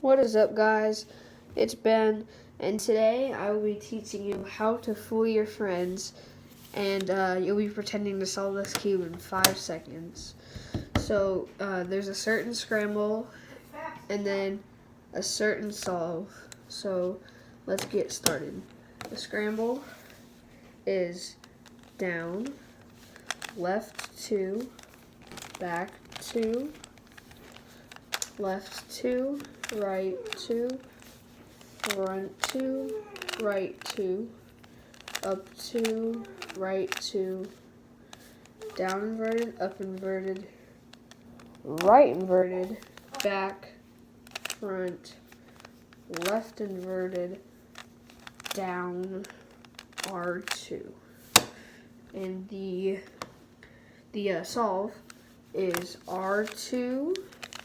What is up, guys? It's Ben, and today I will be teaching you how to fool your friends, and you'll be pretending to solve this cube in 5 seconds. So there's a certain scramble, and then a certain solve. So let's get started. The scramble is down, left 2, back 2, left 2, right 2, front 2, right 2, up 2, right 2, down inverted, up inverted, right inverted, back, front, left inverted, down, R2. And the solve is R2,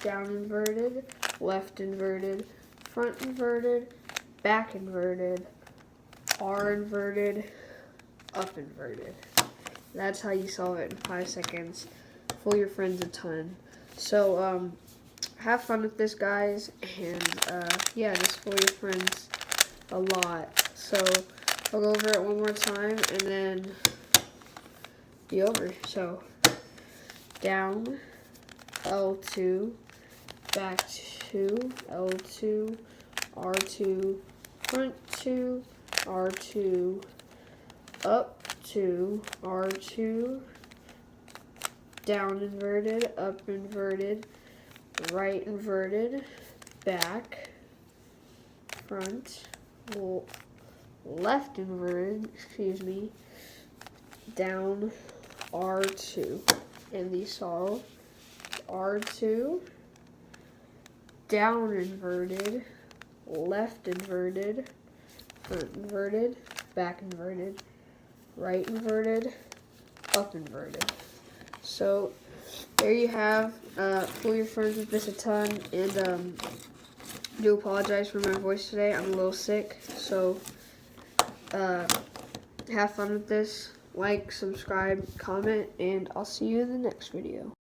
down inverted, left inverted, front inverted, back inverted, R inverted, up inverted. That's how you solve it in 5 seconds. Fool your friends a ton. So have fun with this, guys, and yeah, just fool your friends a lot. So I'll go over it one more time and then be over. So down, L2, back 2, L2, R2, front 2, R2, up 2, R2, down inverted, up inverted, right inverted, back, front, left inverted, down, R2. And the solve, R2, down inverted, left inverted, front inverted, back inverted, right inverted, up inverted. So there you have, fool your friends with this a ton, and do apologize for my voice today. I'm a little sick, so have fun with this. Like, subscribe, comment, and I'll see you in the next video.